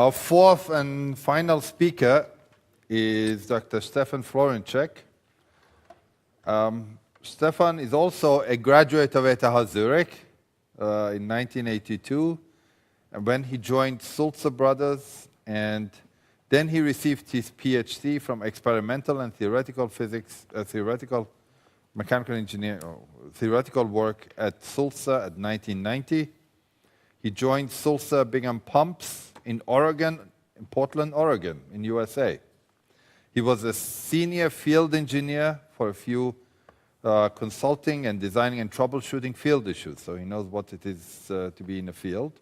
Our fourth and final speaker is Dr. Stefan Florjancic. Stefan is also a graduate of ETH Zurich in 1982, and when he joined Sulzer Brothers, and then he received his PhD from experimental and theoretical physics, theoretical mechanical engineering, theoretical work at Sulzer at 1990. He joined Sulzer Bingham Pumps in Oregon, in Portland, Oregon, in USA. He was a senior field engineer for a few consulting and designing and troubleshooting field issues, so he knows what it is to be in the field.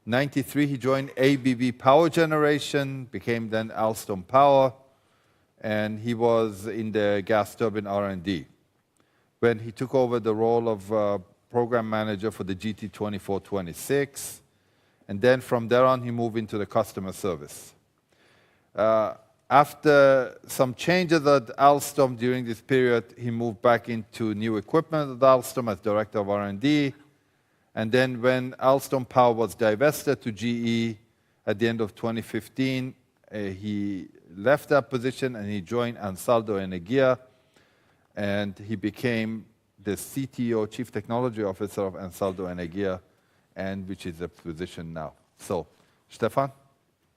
In 1993, he joined ABB Power Generation, became then Alstom Power, and he was in the gas turbine R&D. When he took over the role of program manager for the GT2426, and then from there on, he moved into the customer service. After some changes at Alstom during this period, he moved back into new equipment at Alstom as director of R&D. And then when Alstom Power was divested to GE at the end of 2015, he left that position and he joined Ansaldo Energia, and he became the CTO, Chief Technology Officer of Ansaldo Energia, and which is a position now. So, Stefan?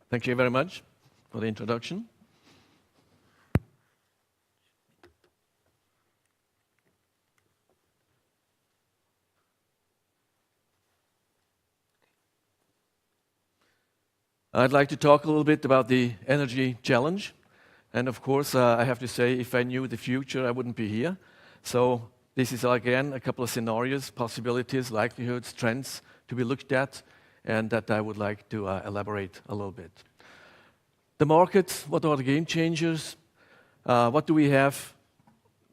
Thank you very much for the introduction. I'd like to talk a little bit about the energy challenge. And of course, I have to say, if I knew the future, I wouldn't be here. So this is, again, a couple of scenarios, possibilities, likelihoods, trends to be looked at, and that I would like to elaborate a little bit. The market, what are the game changers? What do we have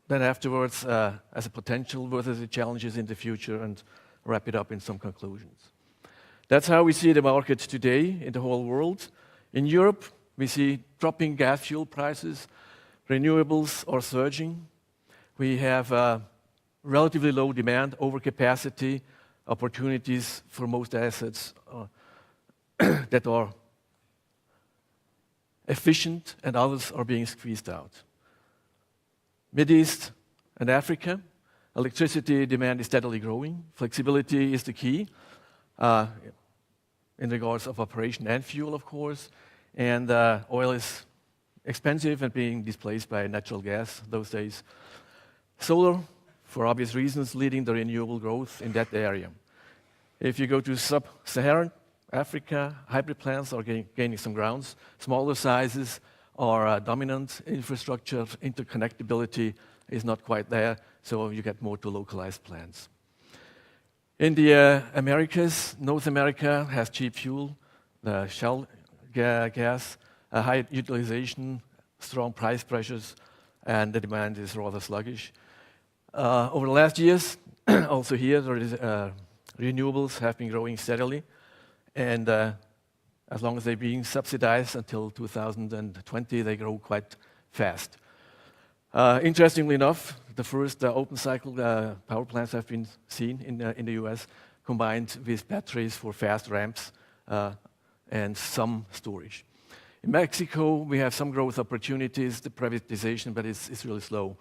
then afterwards as a potential? What are the challenges in the future? And wrap it up in some conclusions. That's how we see the market today in the whole world. In Europe, we see dropping gas fuel prices, renewables are surging. We have relatively low demand, overcapacity, opportunities for most assets that are efficient, and others are being squeezed out. Middle East and Africa, electricity demand is steadily growing. Flexibility is the key in regards of operation and fuel, of course. And oil is expensive and being displaced by natural gas those days. Solar, for obvious reasons, leading the renewable growth in that area. If you go to sub-Saharan Africa, hybrid plants are gaining some grounds. Smaller sizes are dominant. Infrastructure, interconnectability is not quite there, so you get more to localized plants. In the Americas, North America has cheap fuel, the shale gas, a high utilization, strong price pressures, and the demand is rather sluggish. Over the last years, also here, renewables have been growing steadily, and as long as they're being subsidized until 2020, they grow quite fast. Interestingly enough, the first open cycle power plants have been seen in the US, combined with batteries for fast ramps and some storage. In Mexico, we have some growth opportunities, the privatization, but it's really slow.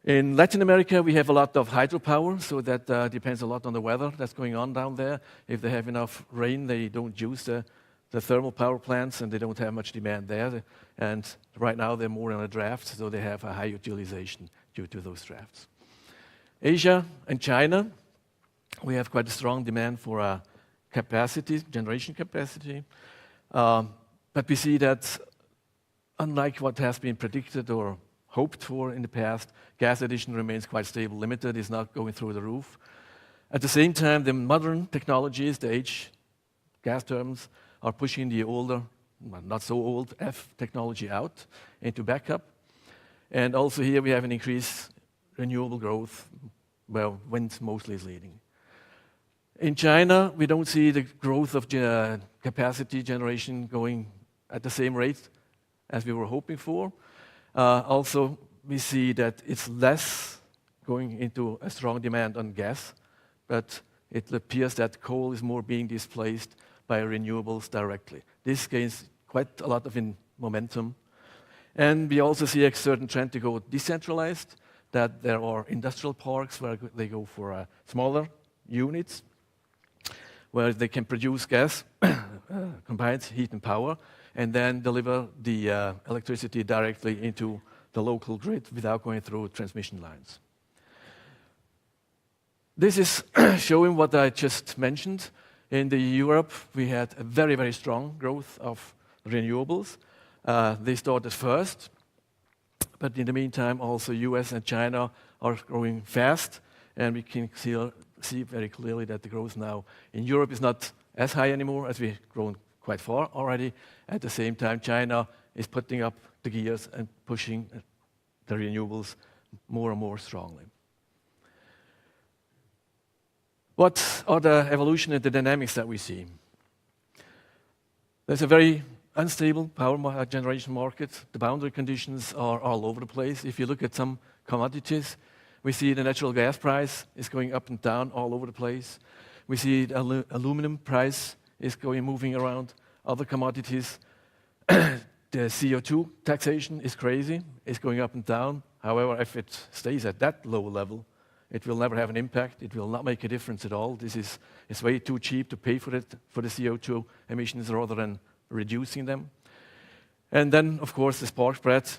In Latin America, we have a lot of hydropower, so that depends a lot on the weather that's going on down there. If they have enough rain, they don't use the thermal power plants, and they don't have much demand there. And right now, they're more on a draft, so they have a high utilization due to those drafts. Asia and China, we have quite a strong demand for capacity, generation capacity. But we see that unlike what has been predicted or hoped for in the past, gas addition remains quite stable, limited, is not going through the roof. At the same time, the modern technologies, the H gas turbines, are pushing the older, not so old, F technology out into backup. And also here we have an increased renewable growth, well, wind mostly is leading. In China, we don't see the growth of capacity generation going at the same rate as we were hoping for. Also, we see that it's less going into a strong demand on gas, but it appears that coal is more being displaced by renewables directly. This gains quite a lot of momentum. And we also see a certain trend to go decentralized, that there are industrial parks where they go for smaller units, where they can produce gas, combined heat and power, and then deliver the electricity directly into the local grid without going through transmission lines. This is showing what I just mentioned. In Europe, we had a very, very strong growth of renewables. They started first, but in the meantime, also US and China are growing fast, and we can see very clearly that the growth now in Europe is not as high anymore, as we've grown quite far already. At the same time, China is putting up the gears and pushing the renewables more and more strongly. What are the evolution and the dynamics that we see? There's a very unstable power generation market. The boundary conditions are all over the place. If you look at some commodities, we see the natural gas price is going up and down all over the place. We see the aluminum price is moving around. Other commodities, the CO2 taxation is crazy. It's going up and down. However, if it stays at that low level, it will never have an impact. It will not make a difference at all. It's way too cheap to pay for it, for the CO2 emissions, rather than reducing them. And then, of course, the spark spread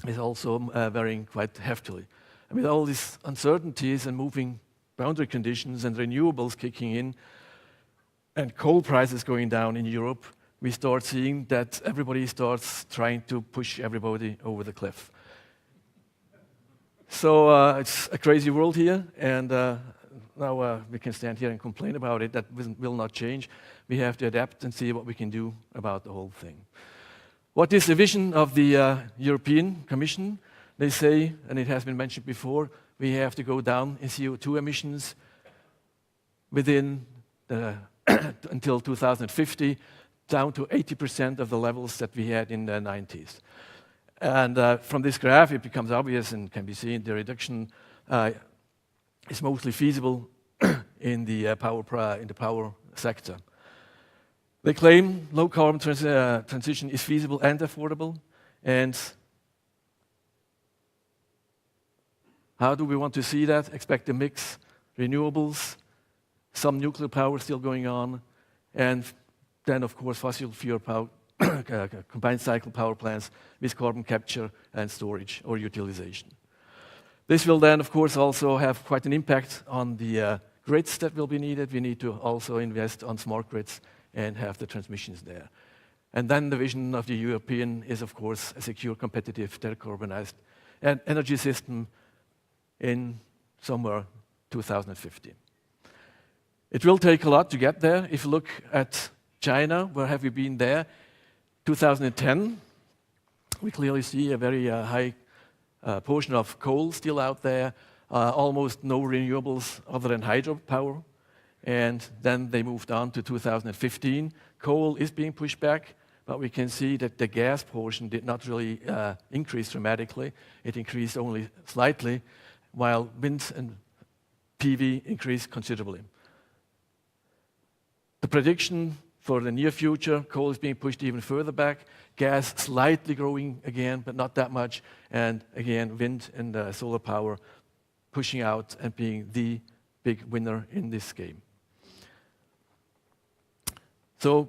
is also varying quite heftily. And with all these uncertainties and moving boundary conditions and renewables kicking in, and coal prices going down in Europe, we start seeing that everybody starts trying to push everybody over the cliff. So it's a crazy world here, and now we can stand here and complain about it. That will not change. We have to adapt and see what we can do about the whole thing. What is the vision of the European Commission? They say, and it has been mentioned before, we have to go down in CO2 emissions within until 2050, down to 80% of the levels that we had in the 90s. And from this graph, it becomes obvious and can be seen the reduction is mostly feasible in the power sector. They claim low carbon transition is feasible and affordable. And how do we want to see that? Expect a mix, renewables, some nuclear power still going on, and then, of course, fossil fuel power, combined cycle power plants with carbon capture and storage or utilization. This will then, of course, also have quite an impact on the grids that will be needed. We need to also invest on smart grids and have the transmissions there. And then the vision of the European is, of course, a secure, competitive, decarbonized energy system in somewhere 2050. It will take a lot to get there. If you look at China, where have we been there? 2010, we clearly see a very high portion of coal still out there, almost no renewables other than hydropower. And then they moved on to 2015. Coal is being pushed back, but we can see that the gas portion did not really increase dramatically. It increased only slightly, while wind and PV increased considerably. The prediction for the near future, coal is being pushed even further back, gas slightly growing again, but not that much, and again, wind and solar power pushing out and being the big winner in this game. So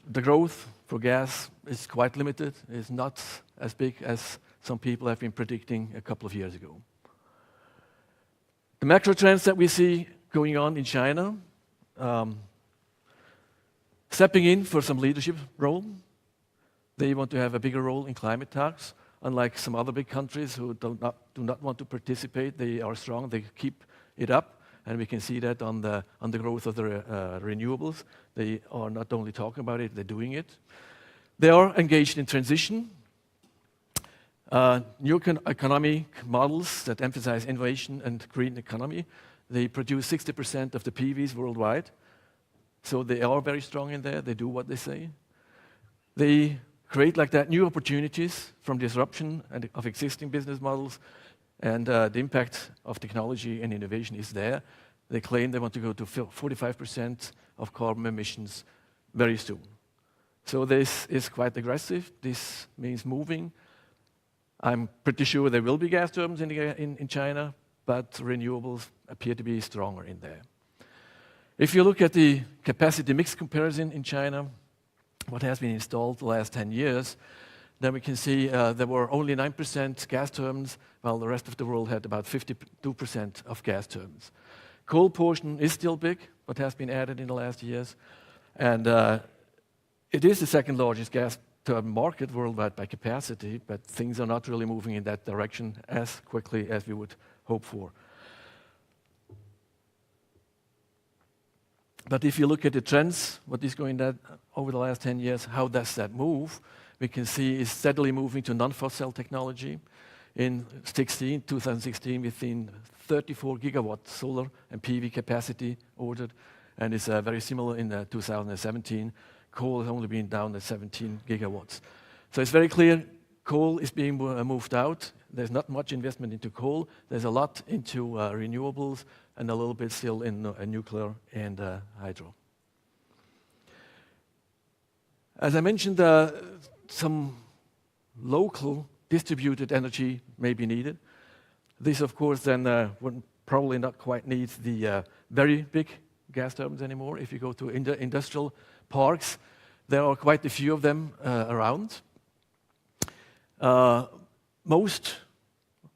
the growth for gas is quite limited. It's not as big as some people have been predicting a couple of years ago. The macro trends that we see going on in China, stepping in for some leadership role. They want to have a bigger role in climate talks. Unlike some other big countries who do not want to participate, they are strong, they keep it up, and we can see that on the growth of the renewables. They are not only talking about it, they're doing it. They are engaged in transition. New economic models that emphasize innovation and green economy. They produce 60% of the PVs worldwide. So they are very strong in there. They do what they say. They create like that new opportunities from disruption and of existing business models, and the impact of technology and innovation is there. They claim they want to go to 45% of carbon emissions very soon. So this is quite aggressive. This means moving. I'm pretty sure there will be gas turbines in China, but renewables appear to be stronger in there. If you look at the capacity mix comparison in China, what has been installed the last 10 years, then we can see there were only 9% gas turbines, while the rest of the world had about 52% of gas turbines. Coal portion is still big, what has been added in the last years, and it is the second largest gas turbine market worldwide by capacity, but things are not really moving in that direction as quickly as we would hope for. But if you look at the trends, what is going on over the last 10 years, how does that move? We can see it's steadily moving to non-fossil technology. In 2016, we've seen 34 gigawatt solar and PV capacity ordered, and it's very similar in 2017. Coal has only been down at 17 gigawatts. So it's very clear coal is being moved out. There's not much investment into coal. There's a lot into renewables and a little bit still in nuclear and hydro. As I mentioned, some local distributed energy may be needed. This, of course, then would probably not quite need the very big gas turbines anymore. If you go to industrial parks, there are quite a few of them around. Most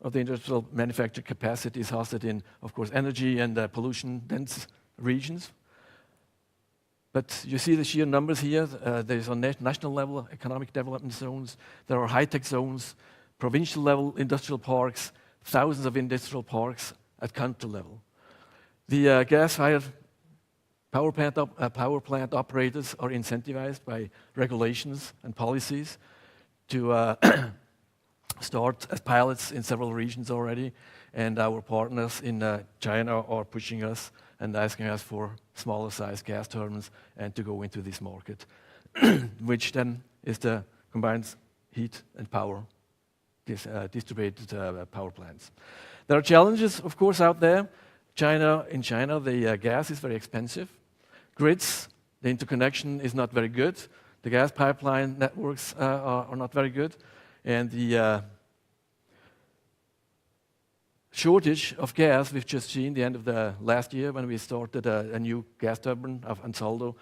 of the industrial manufacturing capacity is hosted in, of course, energy and pollution-dense regions. But you see the sheer numbers here. There's on national level economic development zones. There are high-tech zones, provincial level industrial parks, thousands of industrial parks at country level. The gas-fired power plant operators are incentivized by regulations and policies to start as pilots in several regions already, and our partners in China are pushing us and asking us for smaller size gas turbines and to go into this market, which then is the combined heat and power, distributed power plants. There are challenges, of course, out there. In China, the gas is very expensive. Grids, the interconnection is not very good. The gas pipeline networks are not very good. And the shortage of gas we've just seen the end of the last year when we started a new gas turbine of Ansaldo.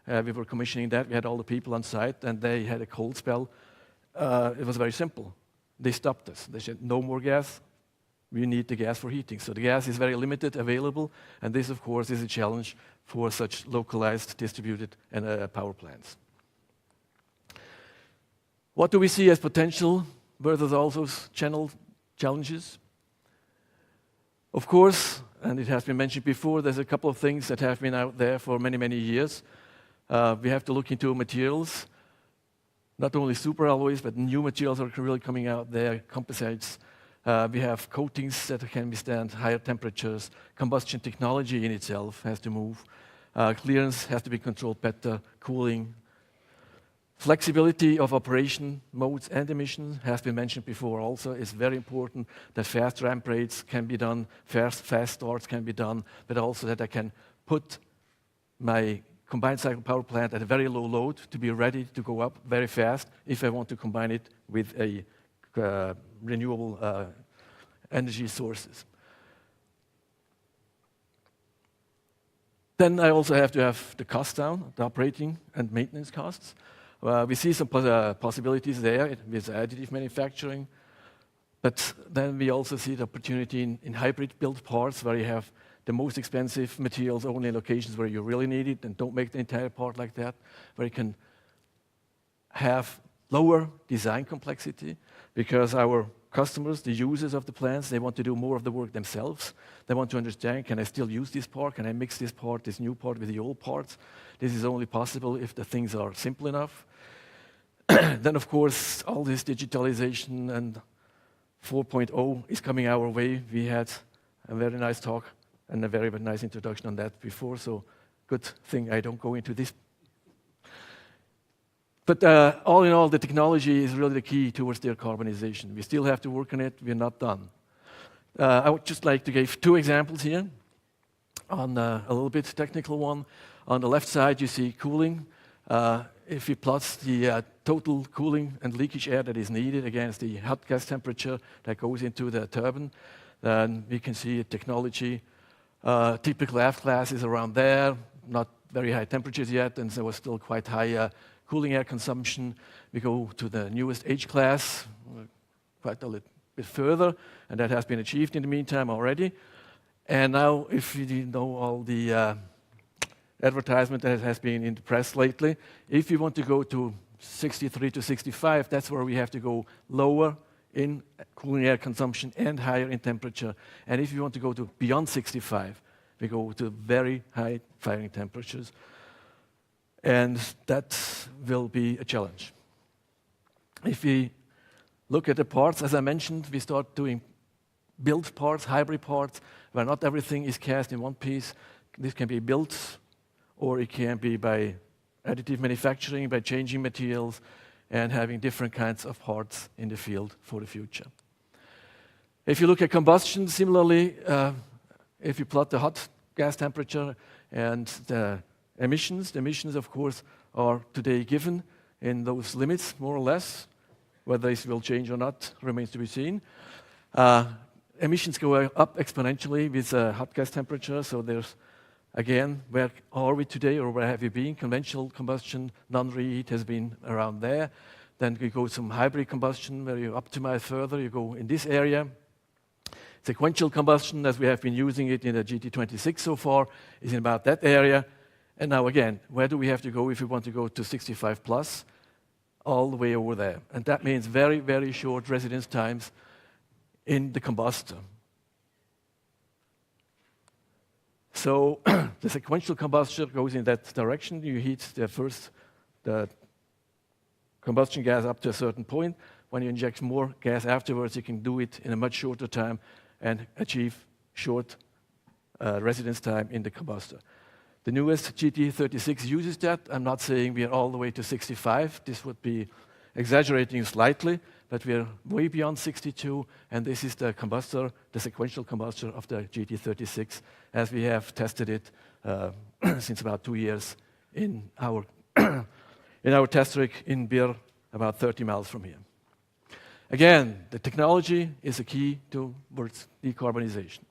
We were commissioning that. We had all the people on site, and they had a cold spell. It was very simple. They stopped us. They said, no more gas. We need the gas for heating. So the gas is very limited available, and this, of course, is a challenge for such localized distributed power plants. What do we see as potential versus all those challenges? Of course, and it has been mentioned before, there's a couple of things that have been out there for many, many years. We have to look into materials, not only superalloys, but new materials are really coming out there, composites. We have coatings that can withstand higher temperatures. Combustion technology in itself has to move. Clearance has to be controlled better, cooling. Flexibility of operation modes and emissions has been mentioned before also. It's very important that fast ramp rates can be done, fast starts can be done, but also that I can put my combined cycle power plant at a very low load to be ready to go up very fast if I want to combine it with a renewable energy sources. Then I also have to have the cost down, the operating and maintenance costs. We see some possibilities there with additive manufacturing, but then we also see the opportunity in hybrid built parts where you have the most expensive materials only in locations where you really need it and don't make the entire part like that, where you can have lower design complexity because our customers, the users of the plants, they want to do more of the work themselves. They want to understand, can I still use this part? Can I mix this part, this new part with the old parts? This is only possible if the things are simple enough. Then, of course, all this digitalization and 4.0 is coming our way. We had a very nice talk and a very, very nice introduction on that before, so good thing I don't go into this. But all in all, the technology is really the key towards decarbonization. We still have to work on it. We're not done. I would just like to give two examples here on a little bit technical one. On the left side, you see cooling. If we plot the total cooling and leakage air that is needed against the hot gas temperature that goes into the turbine, then we can see a technology. Typical F class is around there, not very high temperatures yet, and there was still quite high cooling air consumption. We go to the newest H class, quite a little bit further, and that has been achieved in the meantime already. And now, if you know all the advertisement that has been in the press lately, if you want to go to 63 to 65, that's where we have to go lower in cooling air consumption and higher in temperature. And if you want to go to beyond 65, we go to very high firing temperatures. And that will be a challenge. If we look at the parts, as I mentioned, we start doing build parts, hybrid parts, where not everything is cast in one piece. This can be built, or it can be by additive manufacturing, by changing materials, and having different kinds of parts in the field for the future. If you look at combustion, similarly, if you plot the hot gas temperature and the emissions, of course, are today given in those limits, more or less. Whether this will change or not remains to be seen. Emissions go up exponentially with hot gas temperature, so there's, again, where are we today, or where have we been? Conventional combustion, non-reheat has been around there. Then we go some hybrid combustion, where you optimize further, you go in this area. Sequential combustion, as we have been using it in the GT26 so far, is in about that area. And now again, where do we have to go if we want to go to 65 plus? All the way over there. And that means very, very short residence times in the combustor. So the sequential combustion goes in that direction. You heat the combustion gas up to a certain point. When you inject more gas afterwards, you can do it in a much shorter time and achieve short residence time in the combustor. The newest GT36 uses that. I'm not saying we are all the way to 65. This would be exaggerating slightly, but we are way beyond 62, and this is the combustor, the sequential combustor of the GT36, as we have tested it since about 2 years in our test rig in Bir, about 30 miles from here. Again, the technology is a key towards decarbonization.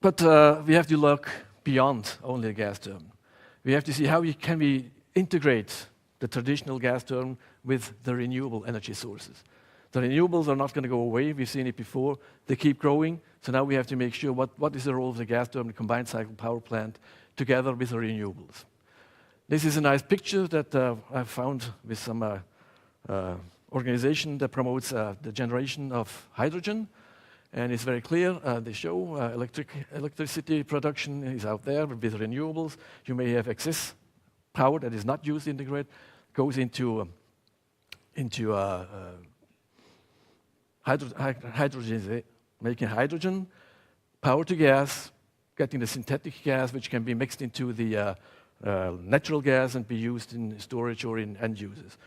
But we have to look beyond only a gas turbine. We have to see how can we integrate the traditional gas turbine with the renewable energy sources. The renewables are not going to go away. We've seen it before. They keep growing. So now we have to make sure what is the role of the gas turbine, the combined cycle power plant, together with the renewables. This is a nice picture that I found with some organization that promotes the generation of hydrogen. And it's very clear. They show electricity production is out there with renewables. You may have excess power that is not used in the grid, goes into hydrogen, making hydrogen, power to gas, getting the synthetic gas, which can be mixed into the natural gas and be used in storage or in end uses.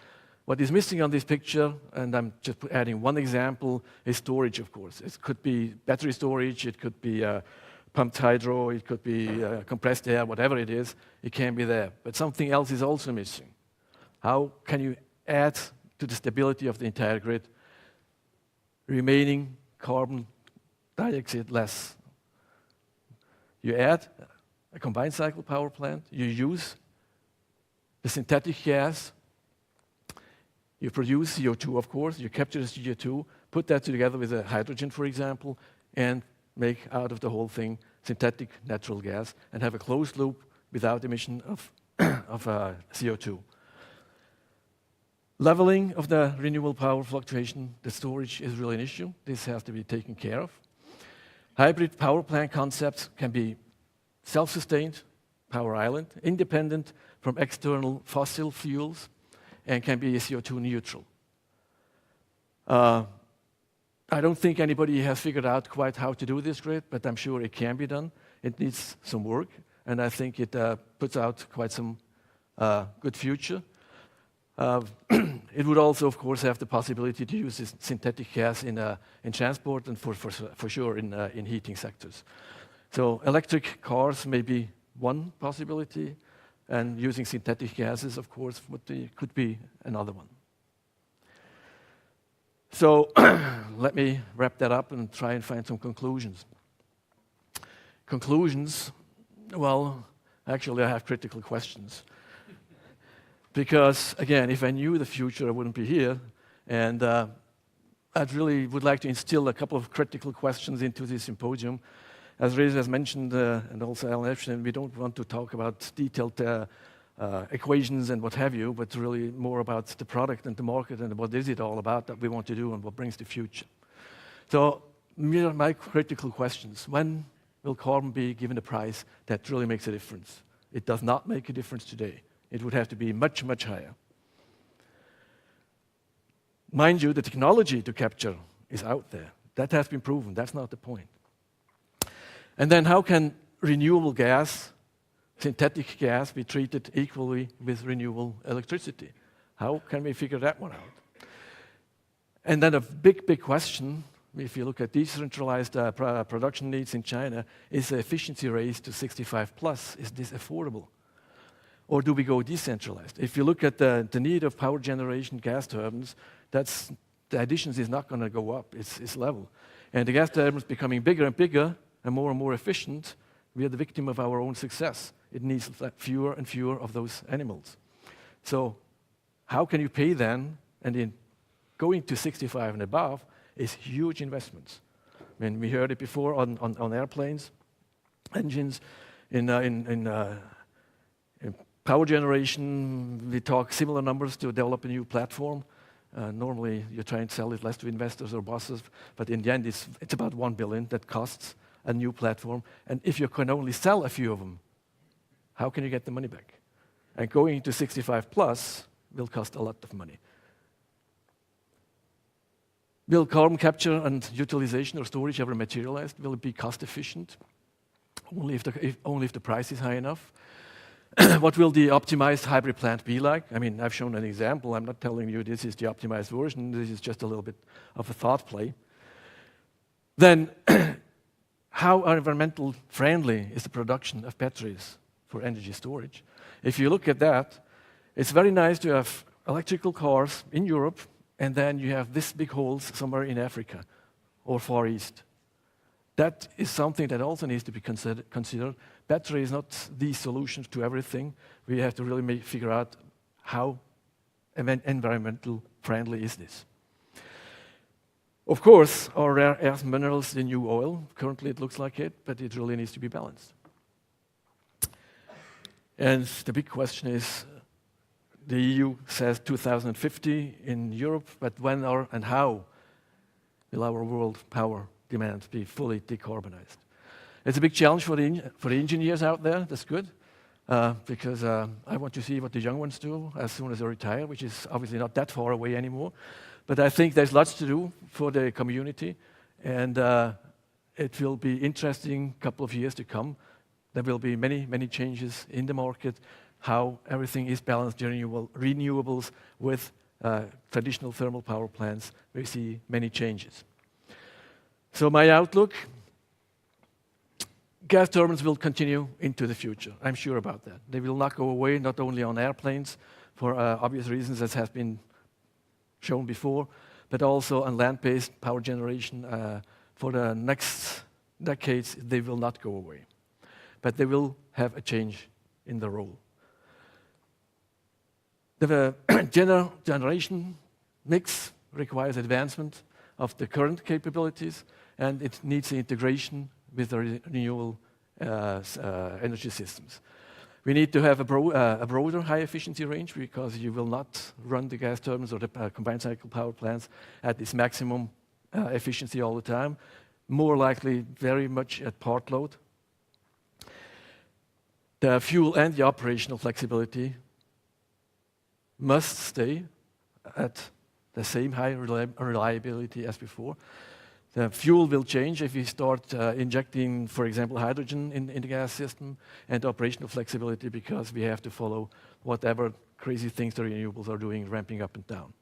What is missing on this picture, and I'm just adding one example, is storage, of course. It could be battery storage, it could be pumped hydro, it could be compressed air, whatever it is, it can be there. But something else is also missing. How can you add to the stability of the entire grid, remaining carbon dioxide less? You add a combined cycle power plant, you use the synthetic gas, you produce CO2, of course, you capture the CO2, put that together with hydrogen, for example, and make out of the whole thing synthetic natural gas and have a closed loop without emission of CO2. Leveling of the renewable power fluctuation, the storage is really an issue. This has to be taken care of. Hybrid power plant concepts can be self-sustained, power island, independent from external fossil fuels, and can be CO2 neutral. I don't think anybody has figured out quite how to do this grid, but I'm sure it can be done. It needs some work, and I think it puts out quite some good future. it would also, of course, have the possibility to use this synthetic gas in transport and for sure in heating sectors. So electric cars may be one possibility, and using synthetic gases, of course, could be another one. So let me wrap that up and try and find some conclusions. Conclusions, well, actually I have critical questions. Because, again, if I knew the future, I wouldn't be here. And I really would like to instill a couple of critical questions into this symposium. As Reza has mentioned, and also Alan Epstein, we don't want to talk about detailed equations and what have you, but really more about the product and the market and what is it all about that we want to do and what brings the future. So, here are my critical questions. When will carbon be given a price that really makes a difference? It does not make a difference today. It would have to be much, much higher. Mind you, the technology to capture is out there. That has been proven. That's not the point. And then how can renewable gas, synthetic gas, be treated equally with renewable electricity? How can we figure that one out? And then a big, big question, if you look at decentralized production needs in China, is the efficiency raised to 65 plus? Is this affordable? Or do we go decentralized? If you look at the need of power generation gas turbines, the additions is not going to go up, it's level. And the gas turbines becoming bigger and bigger and more efficient, we are the victim of our own success. It needs fewer and fewer of those animals. So how can you pay then? And in going to 65 and above is huge investments. I mean, we heard it before on airplanes, engines, in power generation, we talk similar numbers to develop a new platform. Normally, you're trying to sell it less to investors or bosses, but in the end, it's about 1 billion that costs a new platform. And if you can only sell a few of them, how can you get the money back? And going to 65 plus will cost a lot of money. Will carbon capture and utilization or storage ever materialize? Will it be cost efficient? Only if the price is high enough. What will the optimized hybrid plant be like? I mean, I've shown an example. I'm not telling you this is the optimized version. This is just a little bit of a thought play. Then, how environmental friendly is the production of batteries for energy storage? If you look at that, it's very nice to have electrical cars in Europe, and then you have this big holes somewhere in Africa or Far East. That is something that also needs to be considered. Battery is not the solution to everything. We have to really figure out how environmental friendly is this. Of course, our rare earth minerals, the new oil, currently it looks like it, but it really needs to be balanced. And the big question is, the EU says 2050 in Europe, but when and how will our world power demand be fully decarbonized? It's a big challenge for the engineers out there. That's good, because I want to see what the young ones do as soon as they retire, which is obviously not that far away anymore. But I think there's lots to do for the community, and it will be interesting couple of years to come. There will be many, many changes in the market, how everything is balanced, renewables with traditional thermal power plants. We see many changes. So my outlook, gas turbines will continue into the future. I'm sure about that. They will not go away, not only on airplanes, for obvious reasons, as has been shown before, but also on land-based power generation. For the next decades, they will not go away. But they will have a change in the role. The generation mix requires advancement of the current capabilities, and it needs the integration with the renewable energy systems. We need to have a broader high-efficiency range, because you will not run the gas turbines or the combined cycle power plants at this maximum efficiency all the time. More likely, very much at part load. The fuel and the operational flexibility must stay at the same high reliability as before. The fuel will change if we start injecting, for example, hydrogen in the gas system, and operational flexibility, because we have to follow whatever crazy things the renewables are doing, ramping up and down.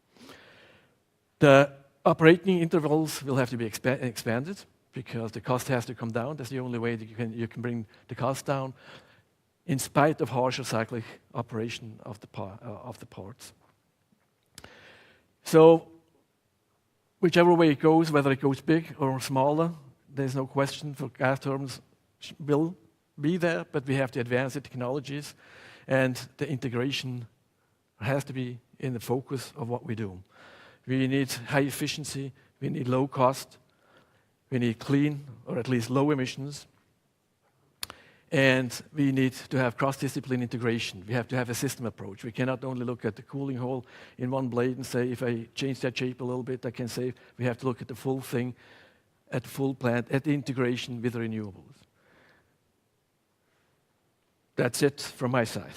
The operating intervals will have to be expanded because the cost has to come down. That's the only way that you can bring the cost down in spite of harsher cyclic operation of the parts. So whichever way it goes, whether it goes big or smaller, there's no question for gas turbines will be there, but we have to advance the technologies, and the integration has to be in the focus of what we do. We need high efficiency, we need low cost, we need clean or at least low emissions, and we need to have cross-discipline integration. We have to have a system approach. We cannot only look at the cooling hole in one blade and say, if I change that shape a little bit, I can save. We have to look at the full thing, at the full plant, at the integration with renewables. That's it from my side.